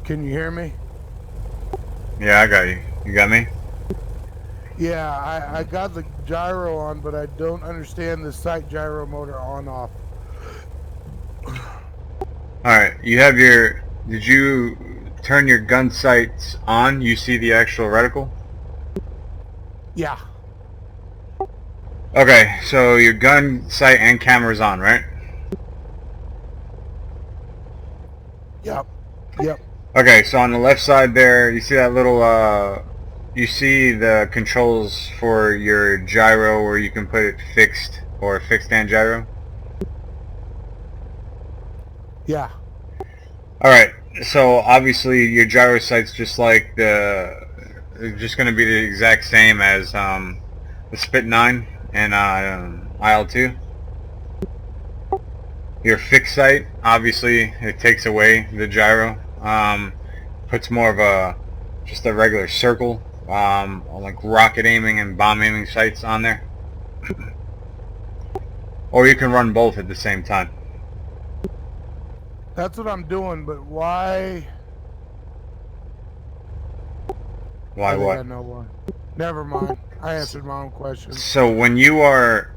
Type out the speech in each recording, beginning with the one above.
Can you hear me? Yeah, I got you. You got me? Yeah, I got the gyro on, but I don't understand the sight gyro motor on-off. Alright, you have your... Did you turn your gun sights on? You see the actual reticle? Yeah, Okay, so your gun sight and camera's on, right? yep, yep. Okay, so on the left side there, you see that little, you see the controls for your gyro where you can put it fixed or fixed and gyro? Yeah, Alright, so obviously your gyro sight's just like just going to be the exact same as the Spit 9 and IL-2. Your fixed sight, obviously, it takes away the gyro, puts more of just a regular circle, like rocket aiming and bomb aiming sights on there. Or you can run both at the same time. that's what I'm doing, but why? Why I think what? I know why. Never mind. I answered my own question. So when you are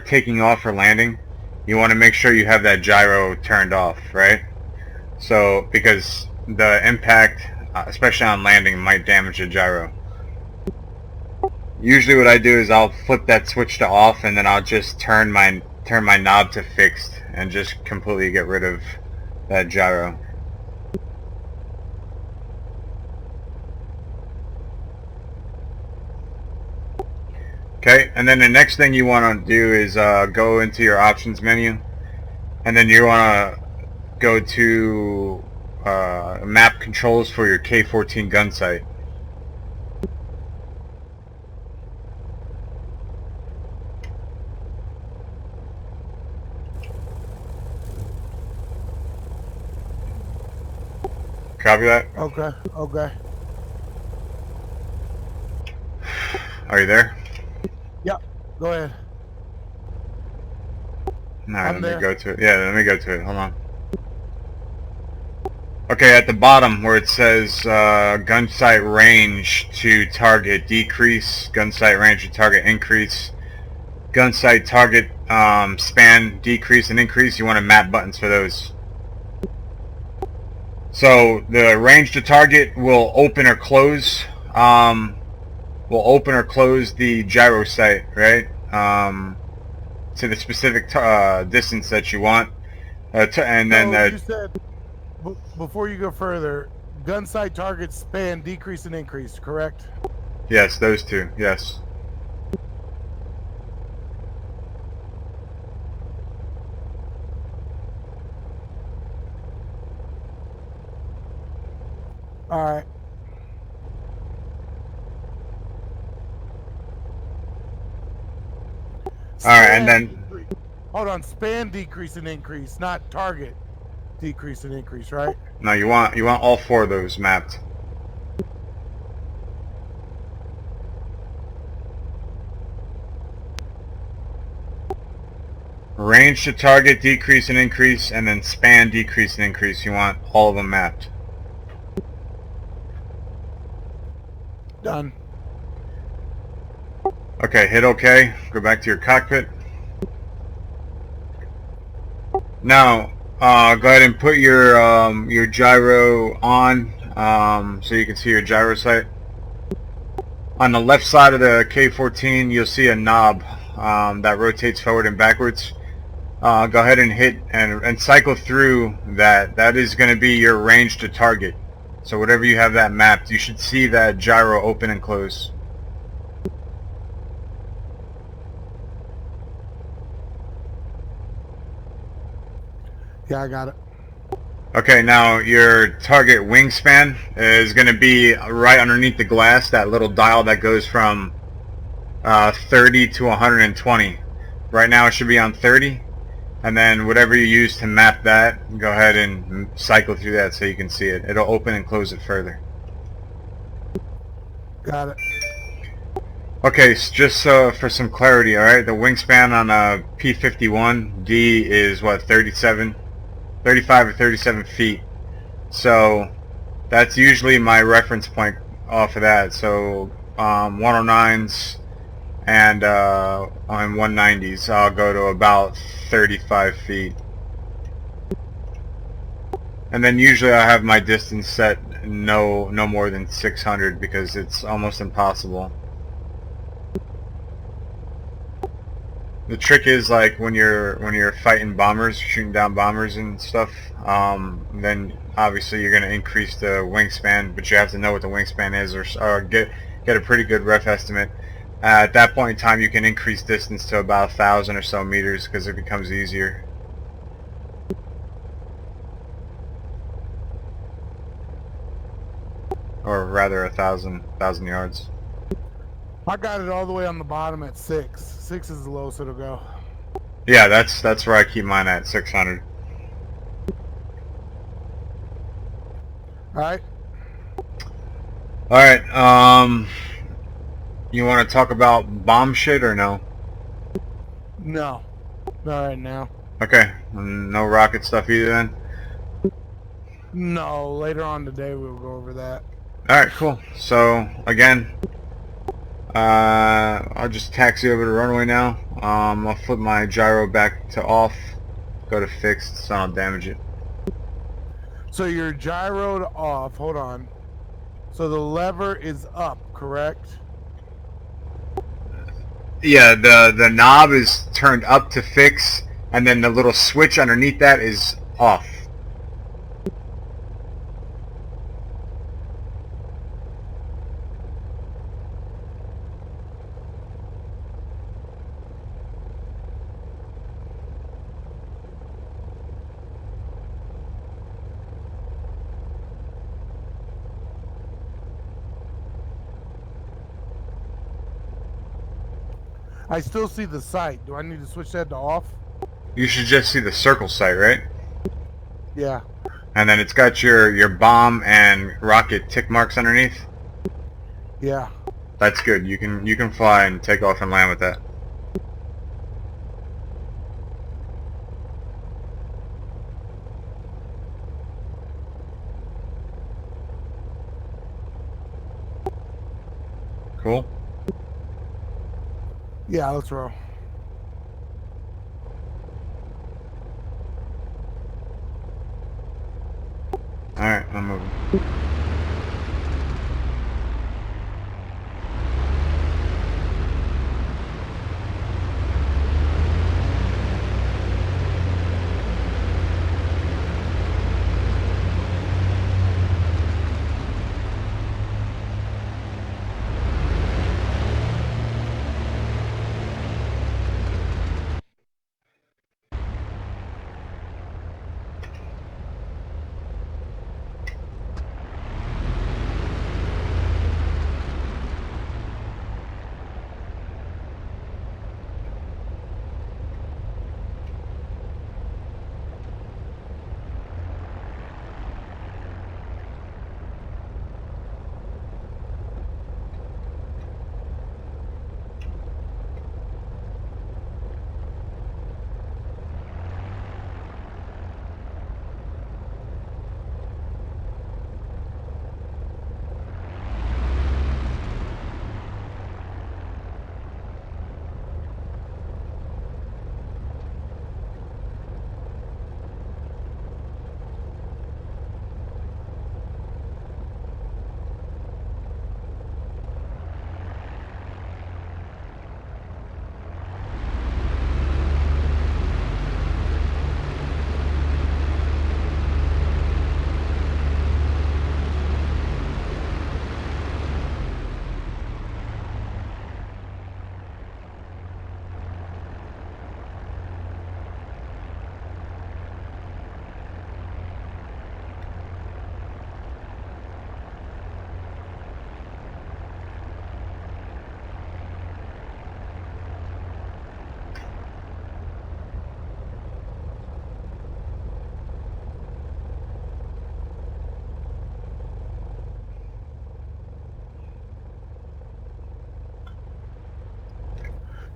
taking off or landing, you want to make sure you have that gyro turned off, right? So because the impact, especially on landing, might damage the gyro. Usually what I do is I'll flip that switch to off and then I'll just turn my knob to fixed and just completely get rid of that gyro. Okay, and then the next thing you want to do is go into your options menu, and then you want to go to map controls for your K14 gun sight. Copy that? Okay, okay. Are you there? Yep, go ahead. Alright, I'm let there. me go to it. Yeah, let me go to it. Hold on. Okay, at the bottom where it says gun sight range to target decrease, gun sight range to target increase, gun sight target span decrease and increase, you want to map buttons for those. So the range to target will open or close the gyro sight, right? To the specific distance that you want, and then So you said before you go further, gun sight targets span decrease and increase, correct? yes, those two, yes. All right. All right, and then Decrease. Hold on, span decrease and increase, not target decrease and increase, right? no, you want all four of those mapped. Range to target decrease and increase, and then span decrease and increase. You want all of them mapped. Done. Okay, hit OK. Go back to your cockpit. Now, go ahead and put your gyro on, so you can see your gyro sight. On the left side of the K14, you'll see a knob that rotates forward and backwards. Go ahead and hit and cycle through that. That is going to be your range to target. So whatever you have that mapped, you should see that gyro open and close. Yeah, I got it. Okay, now your target wingspan is going to be right underneath the glass, that little dial that goes from 30 to 120. Right now it should be on 30, and then whatever you use to map that, go ahead and cycle through that so you can see it. It'll open and close it further. Got it. Okay, so just for some clarity, alright, the wingspan on a P51D is what, 35 or 37 feet. So that's usually my reference point off of that. So 109s and on 190s, I'll go to about 35 feet. And then usually I have my distance set no more than 600 because it's almost impossible. The trick is like when you're fighting bombers, shooting down bombers and stuff, then obviously you're going to increase the wingspan, but you have to know what the wingspan is, or get a pretty good ref estimate. At that point in time, you can increase distance to about 1,000 or so meters because it becomes easier. Or rather 1,000 yards. I got it all the way on the bottom at 6. 6 is the lowest it'll go. Yeah, that's where I keep mine at, 600. Alright. Alright, you want to talk about bomb shit or no? No. Not right now. Okay, no rocket stuff either then? No, later on today we'll go over that. Alright, cool. So, again, I'll just taxi over to runway now. I'll flip my gyro back to off, go to fixed so I don't damage it. So your gyro to off, hold on. So the lever is up, correct? Yeah, the knob is turned up to fix, and then the little switch underneath that is off. I still see the sight. Do I need to switch that to off? You should just see the circle sight, right? Yeah. And then it's got your bomb and rocket tick marks underneath. Yeah. That's good. You can fly and take off and land with that. Cool. Yeah, let's roll. Alright, I'm moving.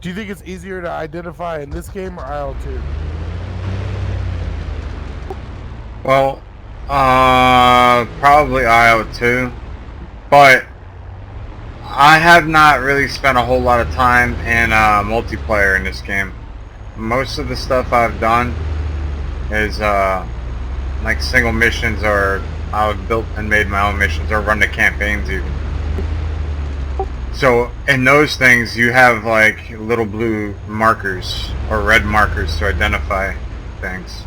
Do you think it's easier to identify in this game or IL2? Well, Probably IO2, but I have not really spent a whole lot of time in multiplayer in this game. Most of the stuff I've done is like single missions, or I've built and made my own missions, or run the campaigns even. So in those things you have like little blue markers or red markers to identify things.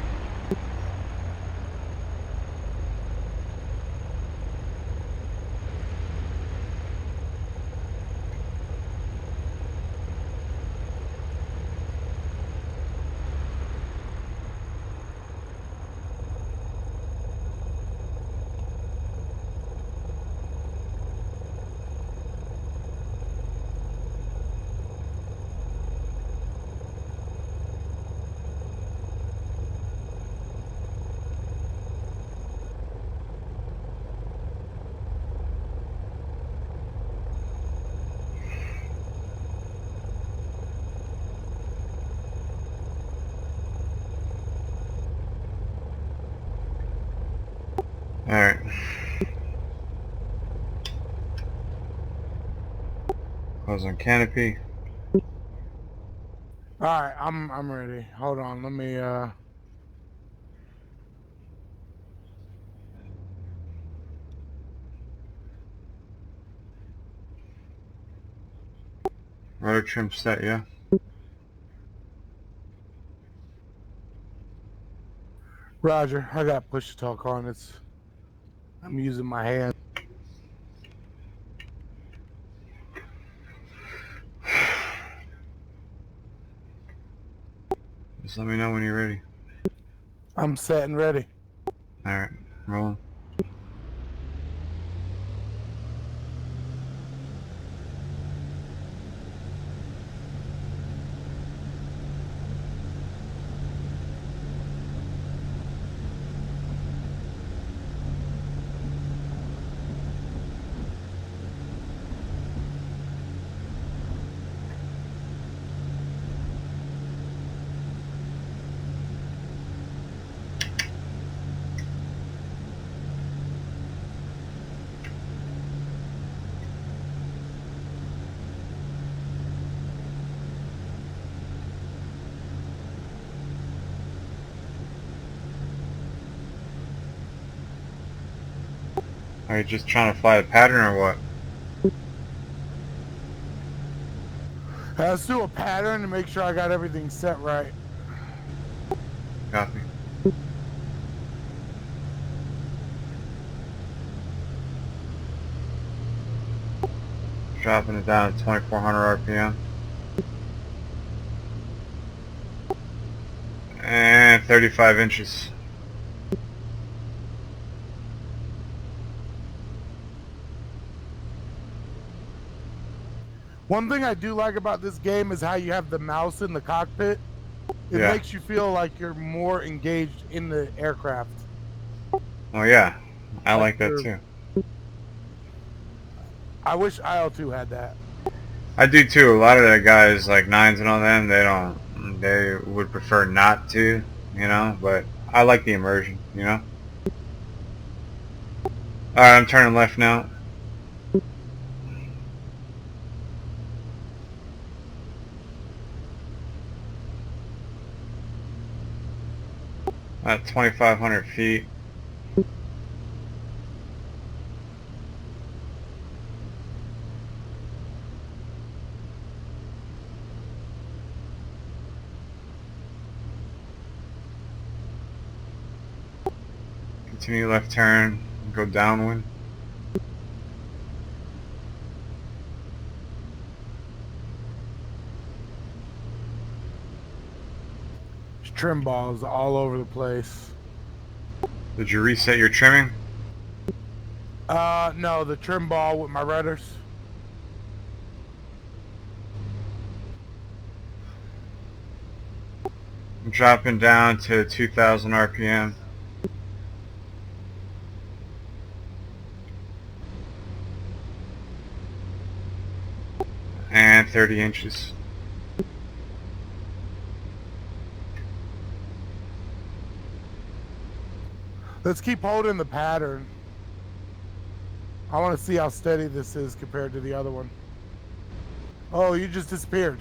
Alright. Close on canopy. Alright, I'm ready. Hold on, let me Rotor trim set, yeah. Roger, I got push to talk on. I'm using my hand. Just let me know when you're ready. I'm set and ready. Alright, rolling. Are you just trying to fly a pattern or what? Let's do a pattern to make sure I got everything set right. Copy. Dropping it down to 2400 RPM. And 35 inches. One thing I do like about this game is how you have the mouse in the cockpit. It Yeah. makes you feel like you're more engaged in the aircraft. Oh yeah, I like that you're- too. I wish IL2 had that. I do too. A lot of the guys like nines and all them, they would prefer not to, you know, but I like the immersion, you know. Alright, I'm turning left now. At 2,500 feet. Continue left turn, go downwind. There's trim balls all over the place. Did you reset your trimming? No, the trim ball with my rudders. I'm dropping down to 2,000 RPM. And 30 inches. Let's keep holding the pattern. I want to see how steady this is compared to the other one. Oh, you just disappeared.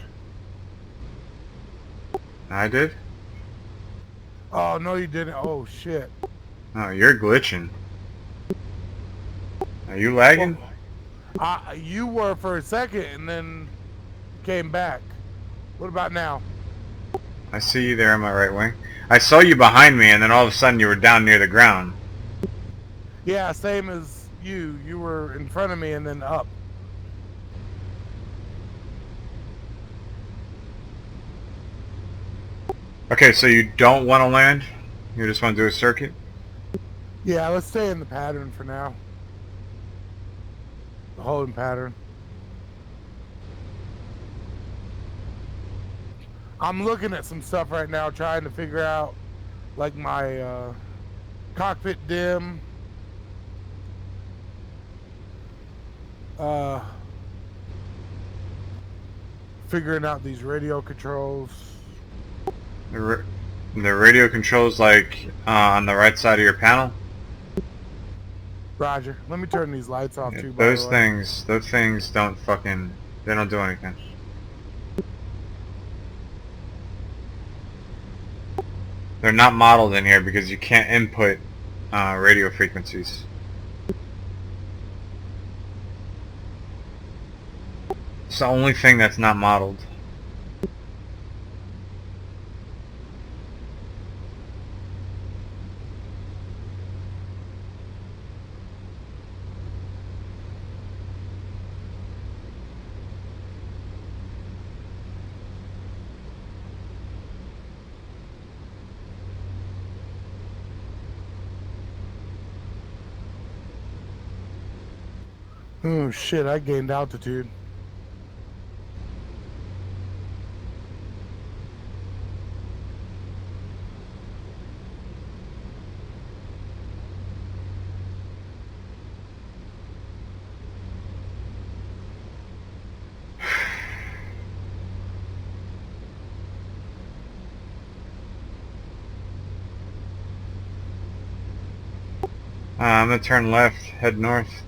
I did? Oh, no, you didn't. Oh, shit. Oh, you're glitching. Are you lagging? Well, you were for a second and then came back. What about now? I see you there on my right wing. I saw you behind me, and then all of a sudden you were down near the ground. Yeah, same as you. You were in front of me and then up. Okay, so you don't want to land? You just want to do a circuit? Yeah, let's stay in the pattern for now. The holding pattern. I'm looking at some stuff right now, trying to figure out, like, my cockpit dim. Figuring out these radio controls. The radio controls, like, on the right side of your panel? Roger. Let me turn these lights off Yeah, too, by the way. those things don't fucking, they don't do anything. They're not modeled in here because you can't input radio frequencies. It's the only thing that's not modeled. Oh shit, I gained altitude. I'm gonna turn left, head north.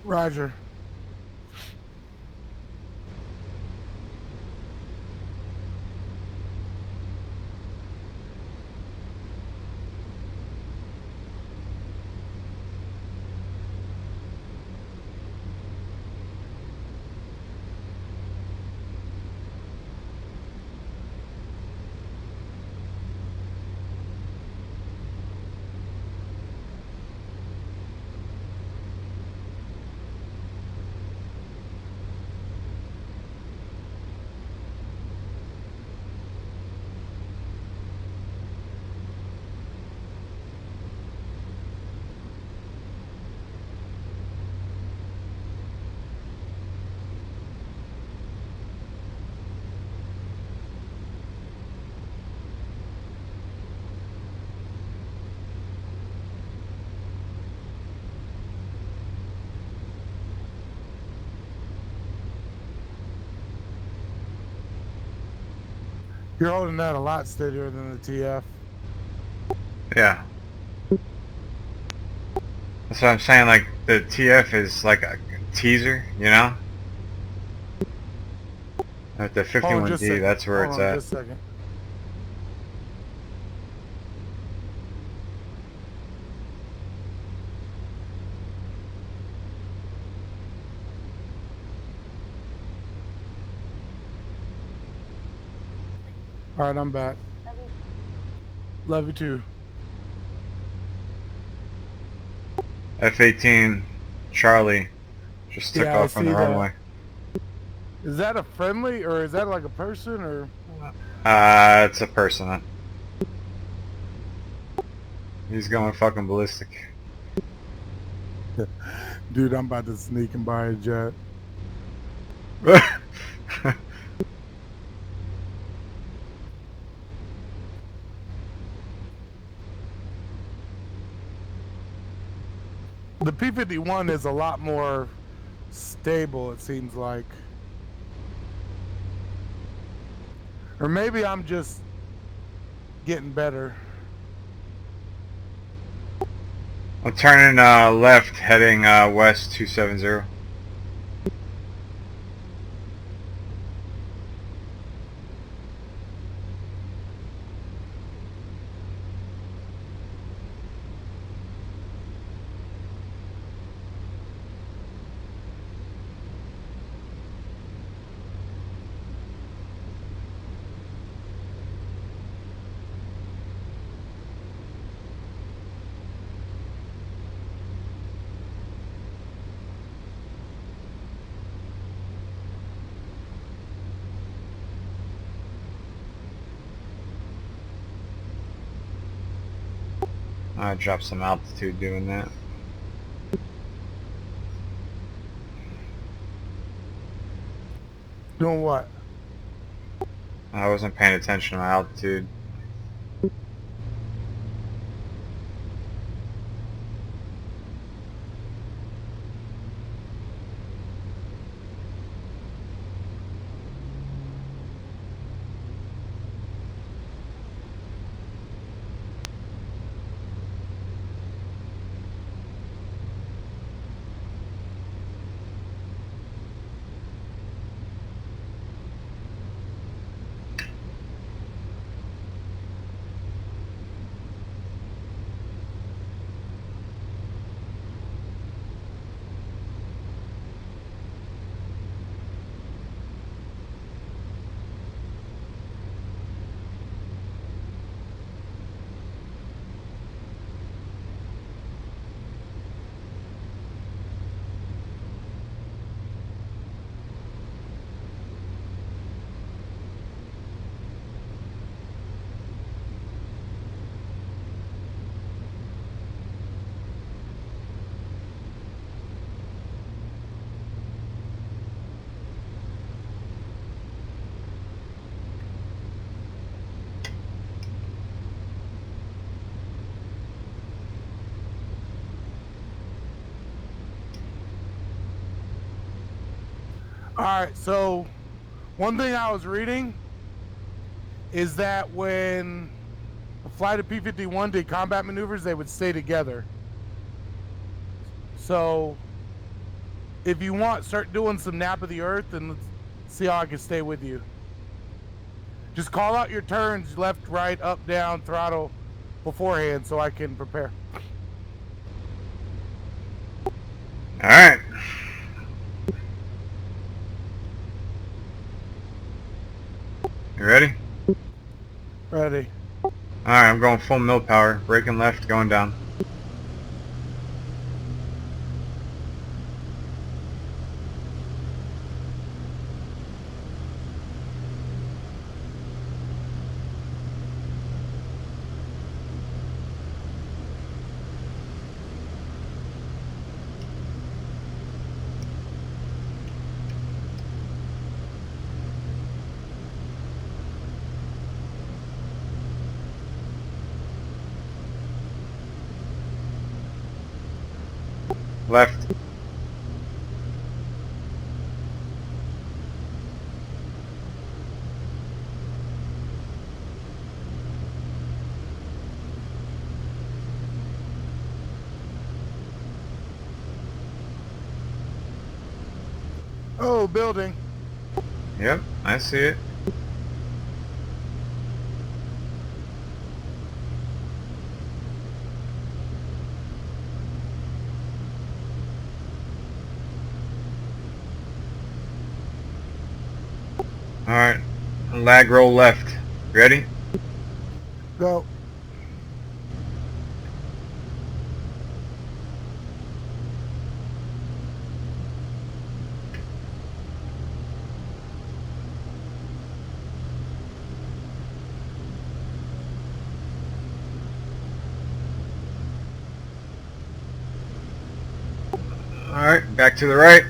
Roger. You're holding that a lot steadier than the TF. Yeah. That's what I'm saying, like, the TF is like a teaser, you know? At the 51D, that's where it's at. Just a second. All right, I'm back. Love you too. F-18 Charlie just took off from the runway. Is that a friendly, or is that like a person, or? It's a person. He's going fucking ballistic. Dude, I'm about to sneak and buy a jet. The P51 is a lot more stable, it seems like. Or maybe I'm just getting better. I'm turning left, heading west 270. I dropped some altitude doing that. Doing what? I wasn't paying attention to my altitude. All right, so one thing I was reading is that when a flight of P-51 did combat maneuvers, they would stay together. So if you want, start doing some nap of the earth and let's see how I can stay with you. Just call out your turns, left, right, up, down, throttle beforehand so I can prepare. Alright. You ready? Ready. Alright, I'm going full mill power. Braking left, going down. Left. Oh, building. Yep, I see it. Alright, lag roll left. Ready? Go. Alright, back to the right.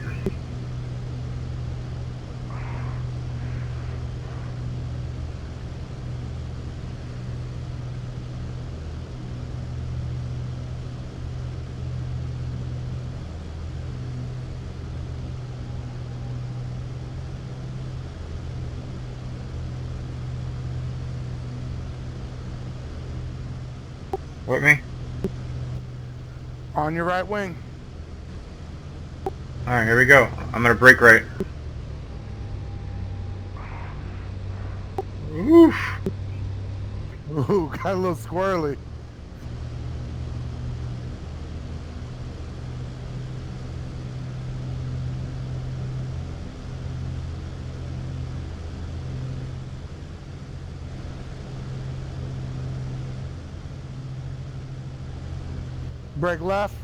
With me? On your right wing. Alright, here we go. I'm gonna brake right. Oof. Ooh, got a little squirrely. Brake left.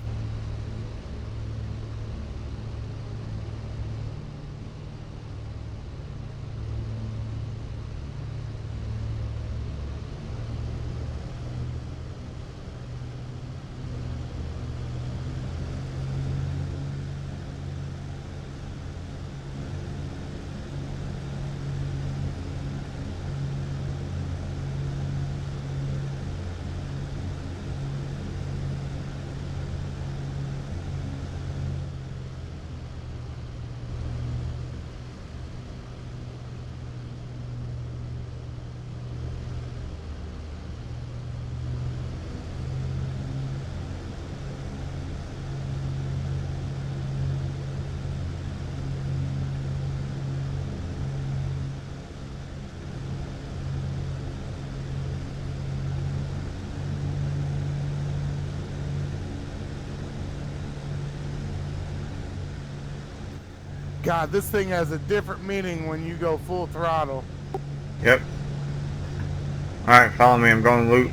God, this thing has a different meaning when you go full throttle. Yep. Alright, follow me. I'm going loot.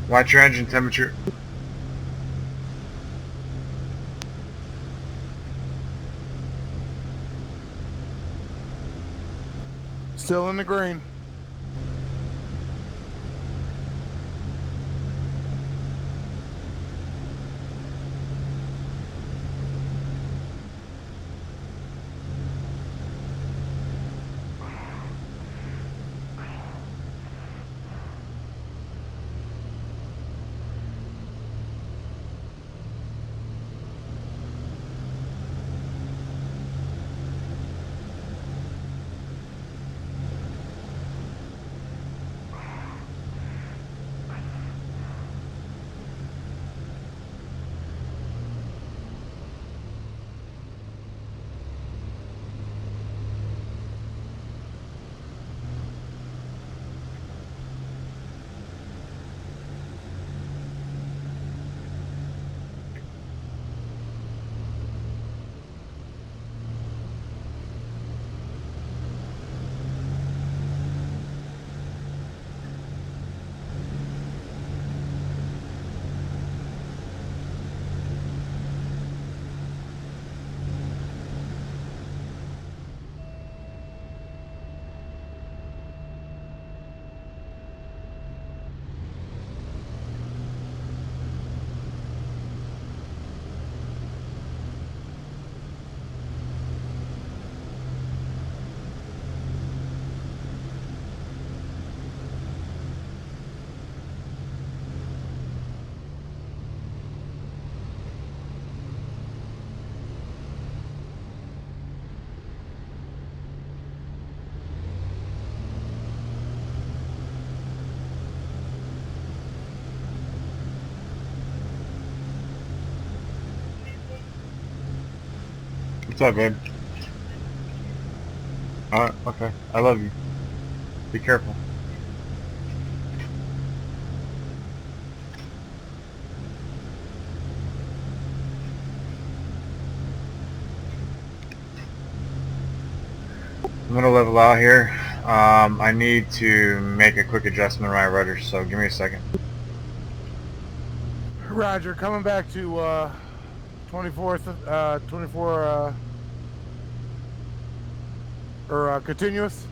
Watch your engine temperature. Still in the green. What's up, babe? Alright, okay. I love you. Be careful. I'm gonna level out here. I need to make a quick adjustment on my rudder, so give me a second. Roger, coming back to 24 or continuous.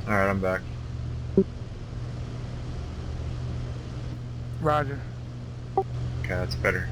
Alright, I'm back. Roger. Okay, that's better.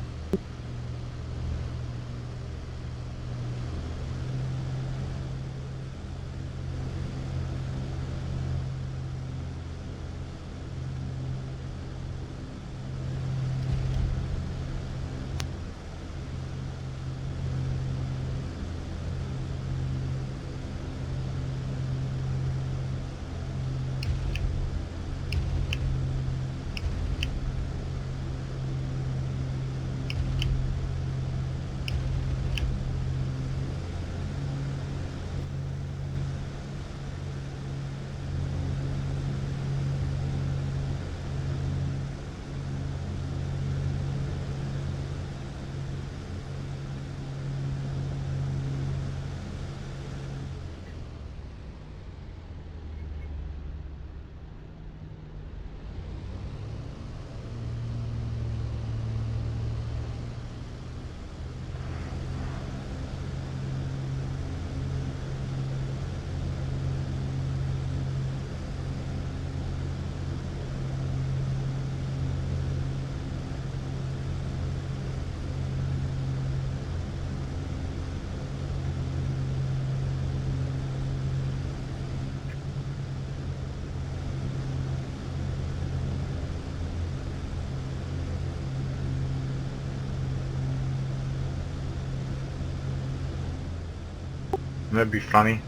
That'd be funny.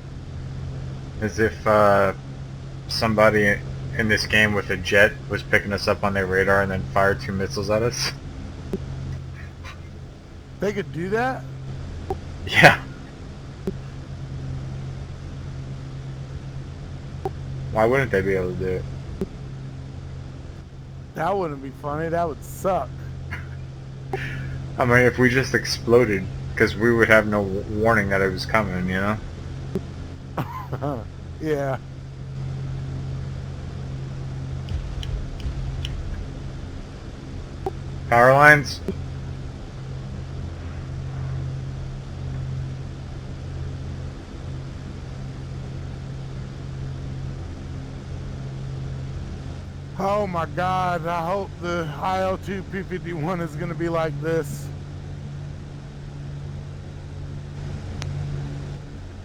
As if somebody in this game with a jet was picking us up on their radar and then fired 2 missiles at us. They could do that? Yeah. Why wouldn't they be able to do it? That wouldn't be funny. That would suck. I mean, if we just exploded, because we would have no warning that it was coming, you know? Yeah. Power lines? Oh my God, I hope the IL-2 P51 is going to be like this.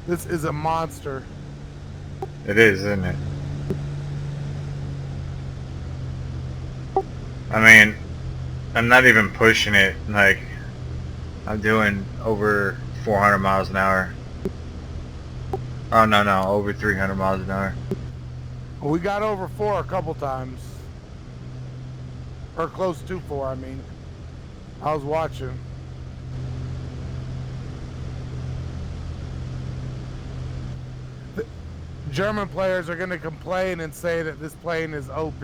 This is a monster. It is, isn't it? I mean, I'm not even pushing it, like, I'm doing over 400 miles an hour. Oh, no, over 300 miles an hour. We got over 4 a couple times. Or close to 4, I mean. I was watching. The German players are going to complain and say that this plane is OP.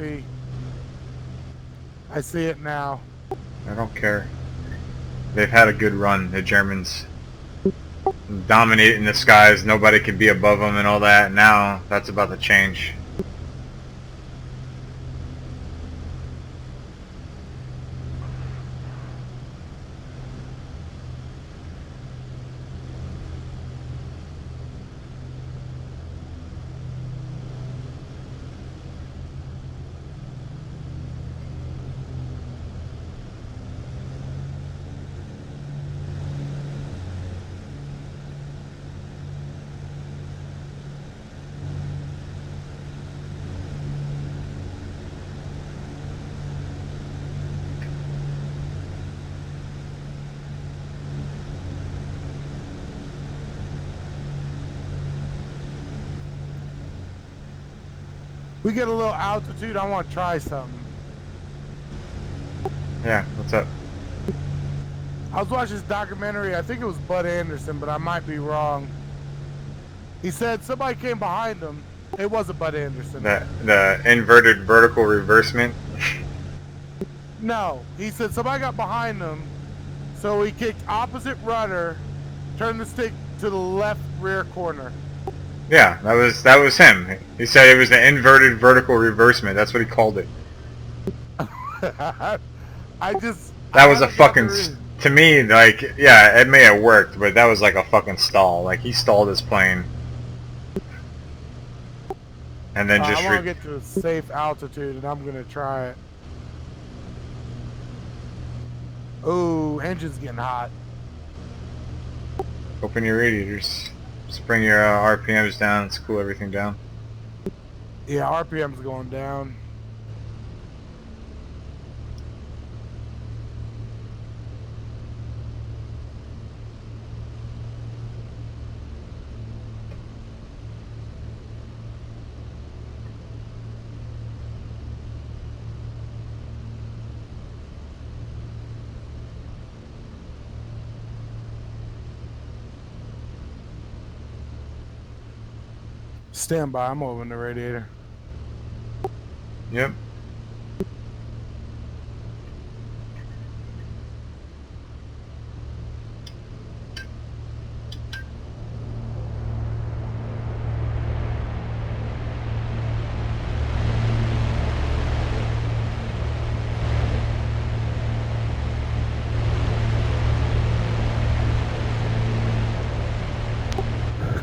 I see it now. I don't care. They've had a good run, the Germans. Dominating the skies, nobody could be above them and all that. Now, that's about to change. We get a little altitude, I want to try something. Yeah, what's up? I was watching this documentary, I think it was Bud Anderson, but I might be wrong. He said somebody came behind him. It wasn't Bud Anderson. The inverted vertical reversement? No, he said somebody got behind him, so he kicked opposite rudder, turned the stick to the left rear corner. Yeah, that was him. He said it was the inverted vertical reversement. That's what he called it. That was a fucking, to me, like, yeah, it may have worked, but that was like a fucking stall. Like, he stalled his plane. and then just I want to get to a safe altitude, and I'm gonna try it. Oh, engine's getting hot. open your radiators. Just bring your RPMs down and cool everything down. Yeah, RPM's going down. Stand by, I'm opening the radiator. Yep.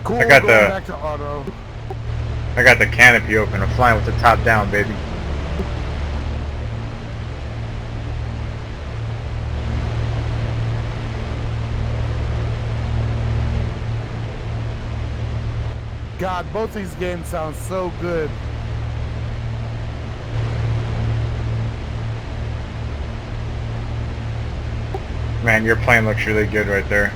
Cool, I got going the- back to auto. I got the canopy open. I'm flying with the top down, baby. God, both these games sound so good. Man, your plane looks really good right there.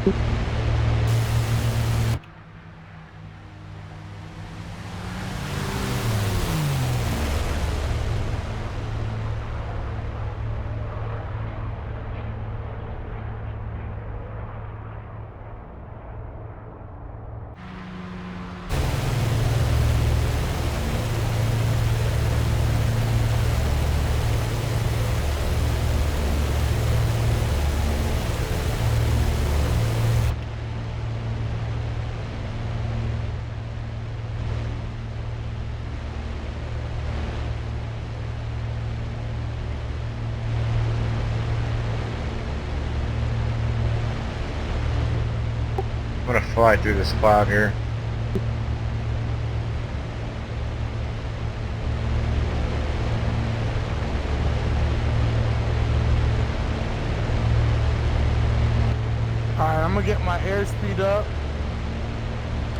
I'm gonna fly through this cloud here. Alright, I'm gonna get my airspeed up.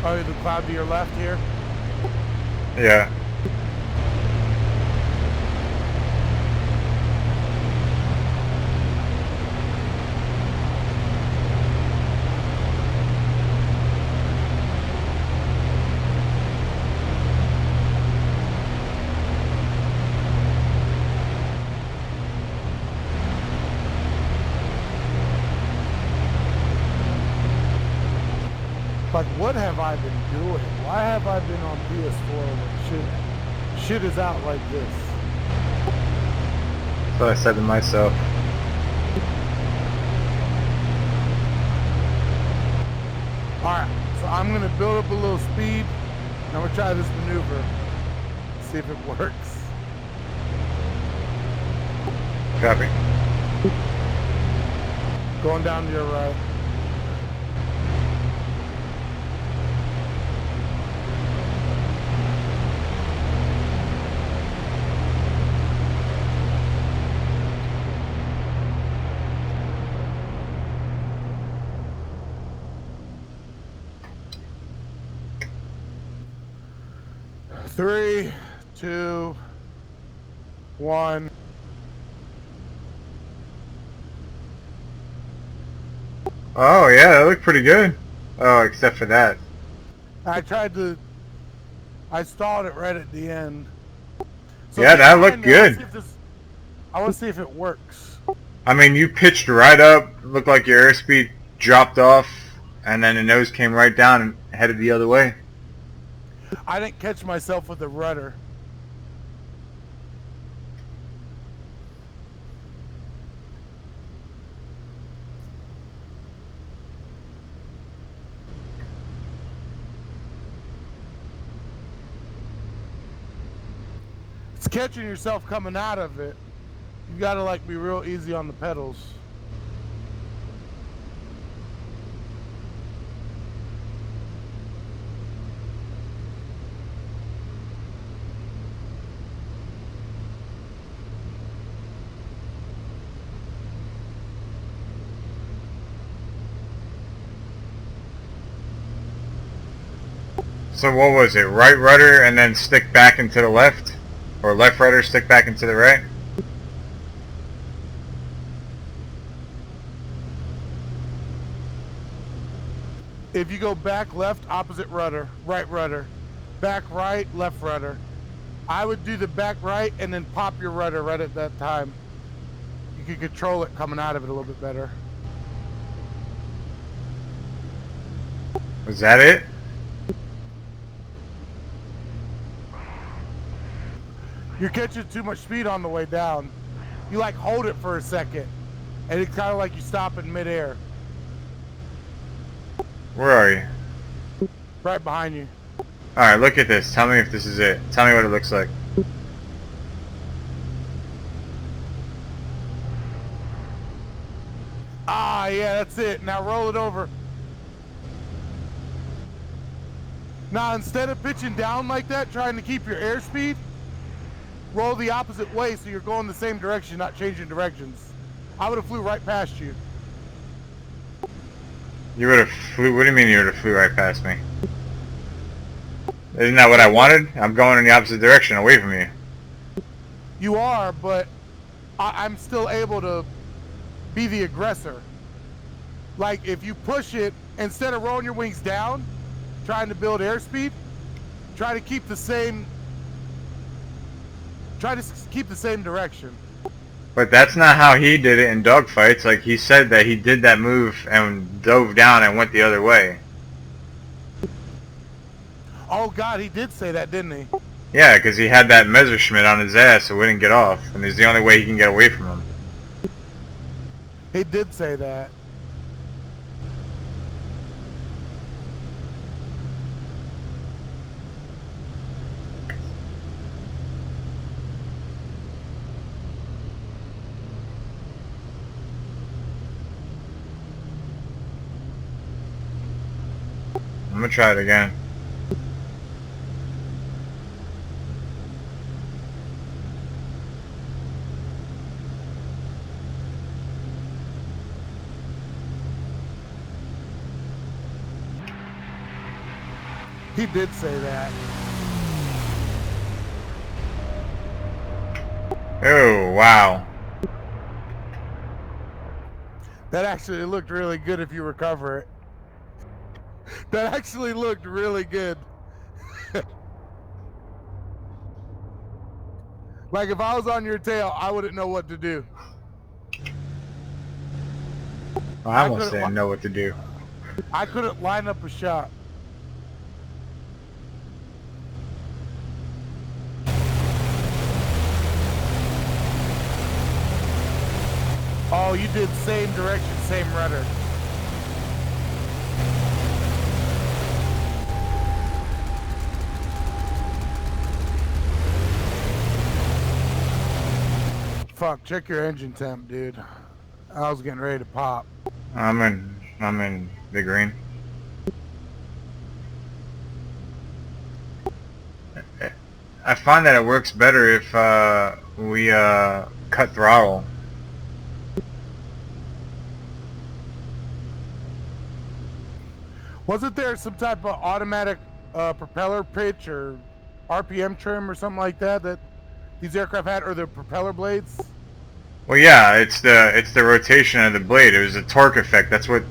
Oh, the cloud to your left here. Yeah. Like, what have I been doing? Why have I been on PS4 when shit is out like this? That's what I said to myself. Alright, so I'm gonna build up a little speed. And I'm gonna try this maneuver. See if it works. Copy. Going down to your right. Three, two, one. Oh yeah, that looked pretty good. Oh, except for that. I stalled it right at the end. So Yeah, that keep in looked mind good. I want to see if it works. I mean, you pitched right up. Looked like your airspeed dropped off, and then the nose came right down and headed the other way. I didn't catch myself with the rudder. It's catching yourself coming out of it. You gotta like be real easy on the pedals. So what was it? Right rudder and then stick back into the left? Or left rudder, stick back into the right? If you go back left, opposite rudder, right rudder. Back right, left rudder. I would do the back right and then pop your rudder right at that time. You can control it coming out of it a little bit better. Was that it? You're catching too much speed on the way down. You like hold it for a second, and it's kind of like you stop in midair. Where are you? Right behind you. Alright, look at this. Tell me if this is it. Tell me what it looks like. Ah, yeah, that's it. Now roll it over. Now, instead of pitching down like that, trying to keep your airspeed, roll the opposite way so you're going the same direction, not changing directions. I would have flew right past you. You would have flew... What do you mean you would have flew right past me? Isn't that what I wanted? I'm going in the opposite direction, away from you. You are, but I'm still able to be the aggressor. Like, if you push it, instead of rolling your wings down, trying to build airspeed, try to keep the same direction. But that's not how he did it in dogfights. Like, he said that he did that move and dove down and went the other way. Oh God, he did say that, didn't he? Yeah, because he had that Messerschmitt on his ass so it wouldn't get off, and it's the only way he can get away from him. He did say that. I'm gonna try it again. He did say that. Oh, wow. That actually looked really good if you recover it. That actually looked really good. Like, if I was on your tail, I wouldn't know what to do. Well, I almost didn't know what to do. I couldn't line up a shot. Oh, you did same direction, same rudder. Fuck, check your engine temp, dude. I was getting ready to pop. I'm in the green. I find that it works better if we cut throttle. Wasn't there some type of automatic propeller pitch or RPM trim or something like that that these aircraft had, or the propeller blades? Well, yeah, it's the rotation of the blade. It was a torque effect. That's what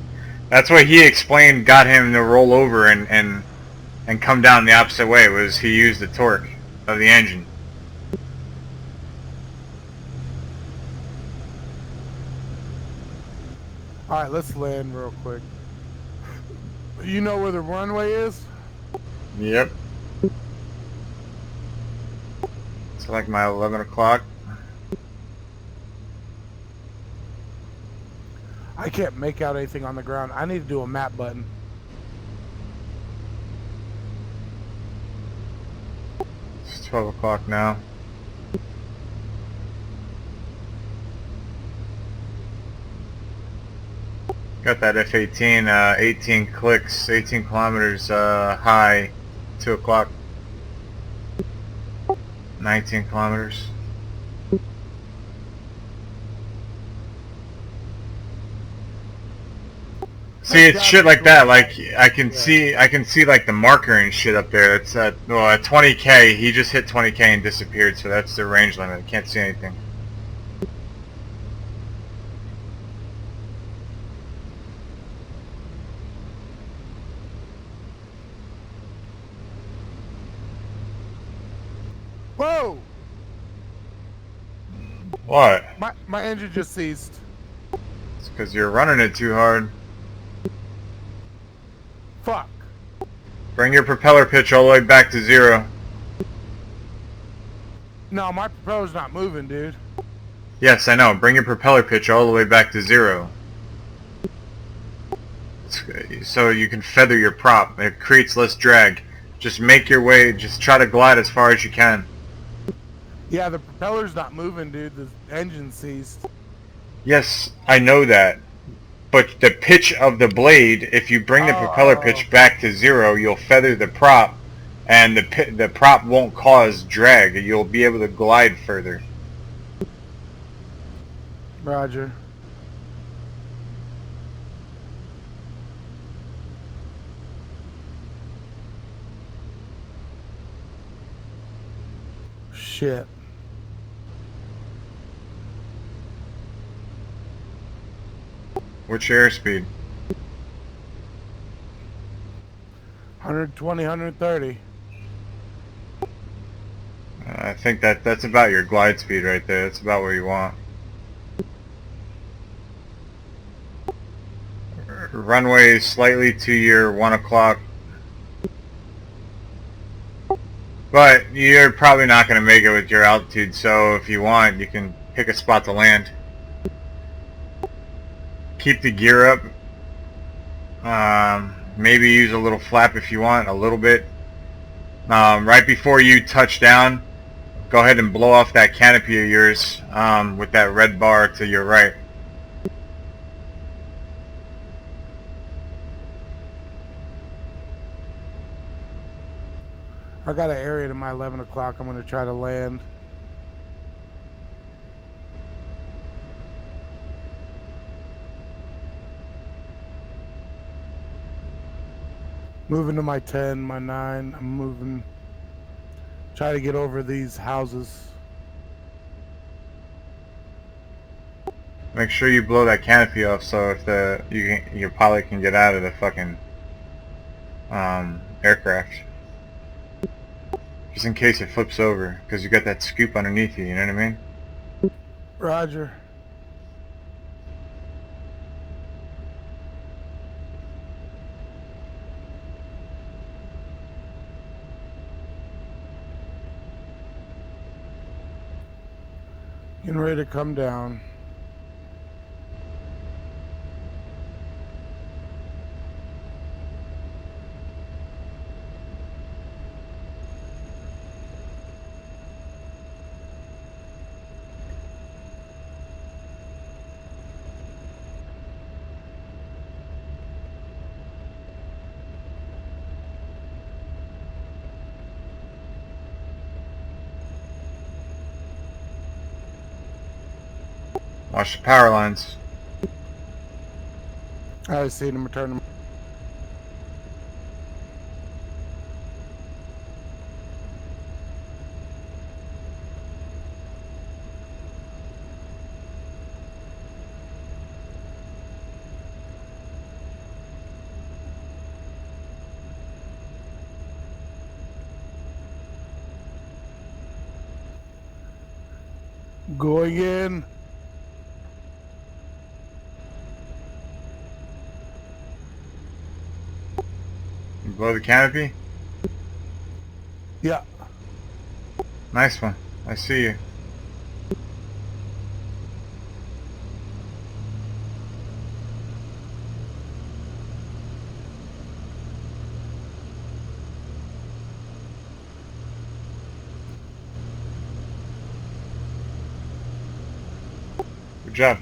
he explained got him to roll over and come down the opposite way. Was he used the torque of the engine. All right, let's land real quick. You know where the runway is? Yep. It's like my 11 o'clock. I can't make out anything on the ground. I need to do a map button. It's 12 o'clock now. Got that F-18, 18 clicks, 18 kilometers high, 2 o'clock. 19 kilometers. See, it's shit like that. Like I can Yeah. see like the marker and shit up there. It's at well at 20K. He just hit 20K and disappeared. So that's the range limit. I can't see anything. Whoa! What? My engine just ceased. It's because you're running it too hard. Fuck. Bring your propeller pitch all the way back to 0. No, my propeller's not moving, dude. Yes, I know. Bring your propeller pitch all the way back to 0. So you can feather your prop. It creates less drag. Just make your way. Just try to glide as far as you can. Yeah, the propeller's not moving, dude. The engine ceased. Yes, I know that. But the pitch of the blade, if you bring the propeller pitch back to 0, you'll feather the prop, and the prop won't cause drag. You'll be able to glide further. Roger. Shit. What's your airspeed? 120, 130. I think that's about your glide speed right there. That's about what you want. Runway slightly to your 1 o'clock. But you're probably not going to make it with your altitude, so if you want, you can pick a spot to land. Keep the gear up. Maybe use a little flap if you want, a little bit. Right before you touch down, go ahead and blow off that canopy of yours with that red bar to your right. I got an area to my 11 o'clock. I'm going to try to land. Moving to my 10, my 9. I'm moving. Try to get over these houses. Make sure you blow that canopy off so if your pilot can get out of the fucking aircraft. Just in case it flips over, because you got that scoop underneath you, you know what I mean? Roger. Getting ready to come down. Watch the power lines. I see them return them. Going in. You blow the canopy. Yeah. Nice one. I see you. Good job.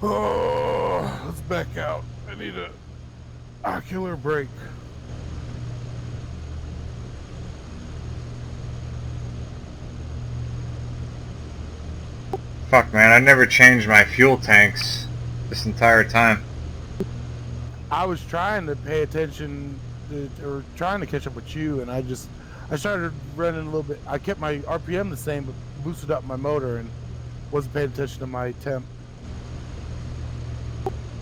Oh, let's back out. I need a ocular break. Fuck, man, I never changed my fuel tanks. this entire time. I was trying to pay attention or trying to catch up with you, and I started running a little bit. I kept my RPM the same, but boosted up my motor and wasn't paying attention to my temp.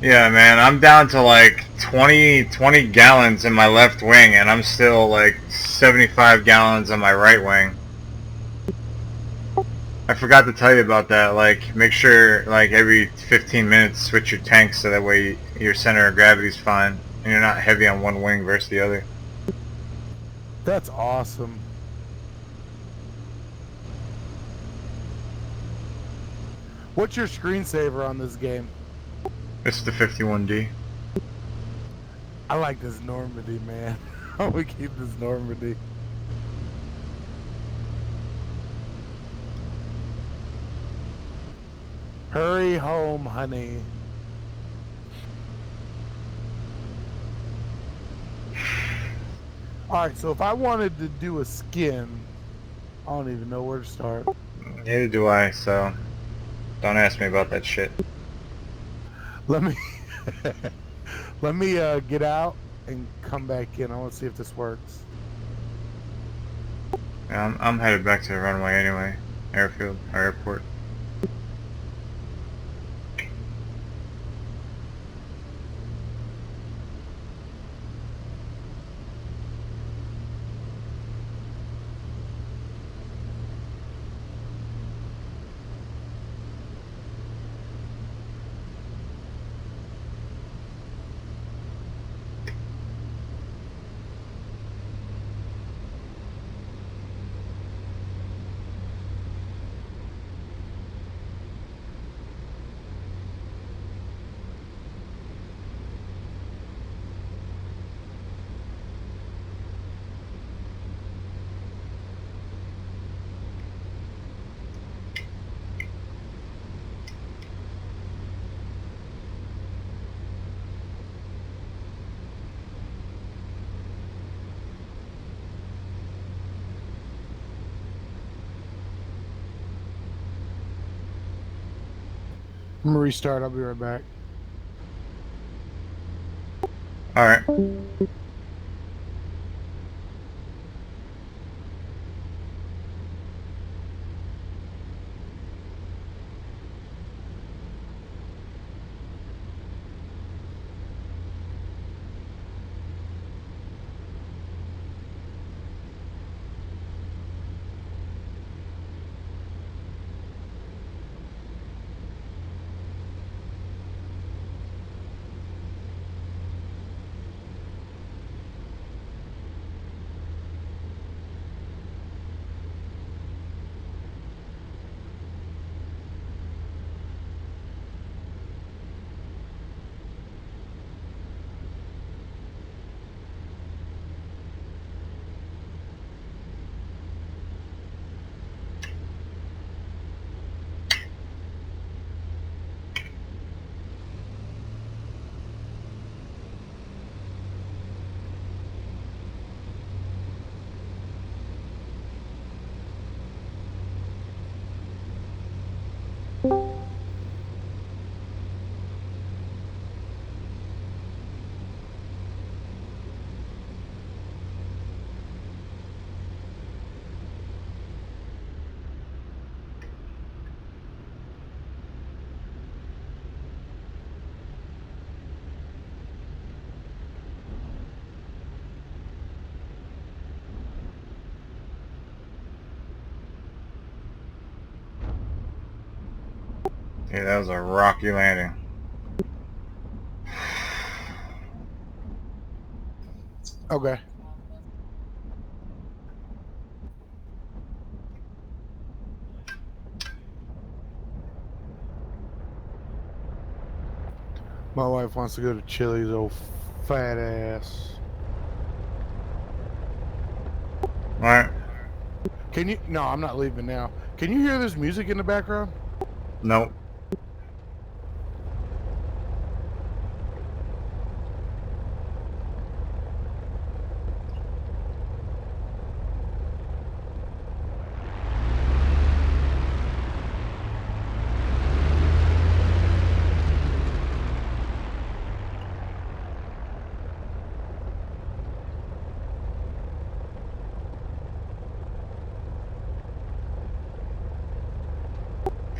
Yeah, man, I'm down to like 20 gallons in my left wing, and I'm still like 75 gallons on my right wing. I forgot to tell you about that. Like, make sure like every 15 minutes switch your tanks so that way your center of gravity's fine and you're not heavy on one wing versus the other. That's awesome. What's your screensaver on this game? It's the 51D. I like this Normandy, man. I would keep this Normandy. Hurry home, honey. Alright, so if I wanted to do a skin, I don't even know where to start. Neither do I, so don't ask me about that shit. Let me let me get out and come back in. I want to see if this works. Yeah, I'm headed back to the runway anyway. Airfield, or airport. I'm gonna restart. I'll be right back. Alright. Yeah, that was a rocky landing. Okay. My wife wants to go to Chili's, old fat ass. Alright. Can you? No, I'm not leaving now. Can you hear this music in the background? Nope.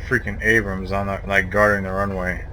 freaking Abrams on the, like, guarding the runway.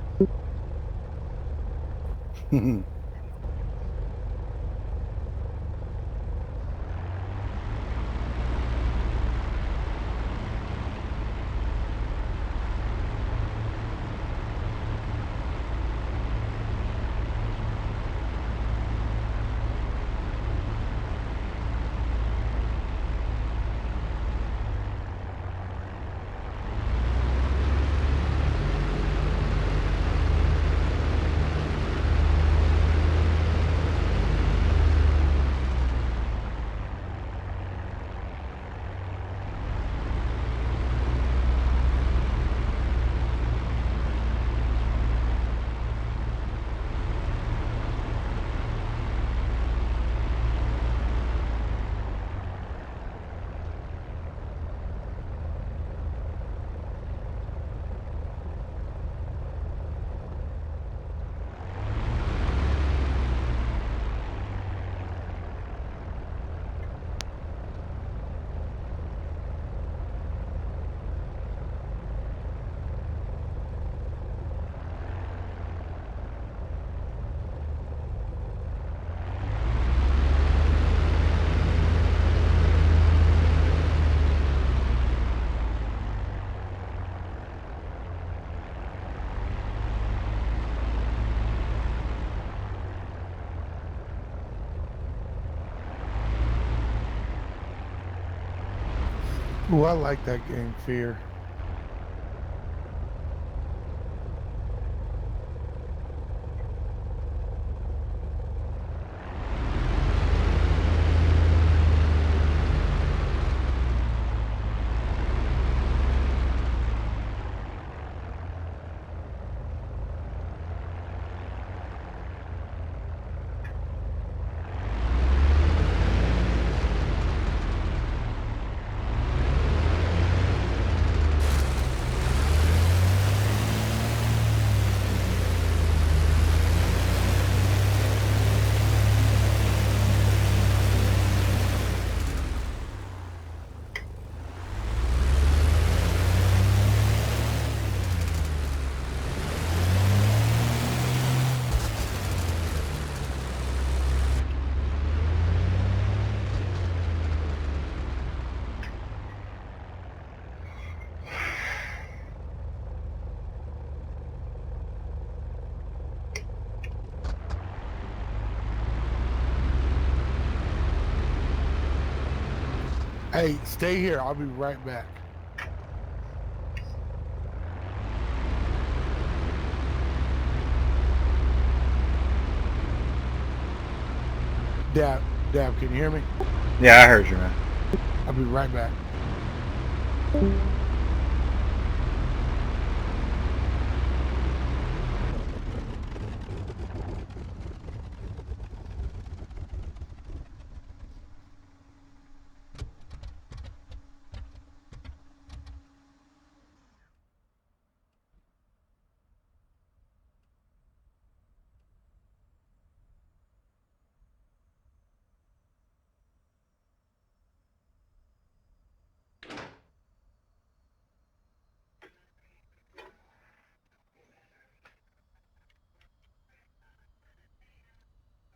Ooh, I like that game, Fear. Hey, stay here. I'll be right back. Dab, can you hear me? Yeah, I heard you, man. I'll be right back.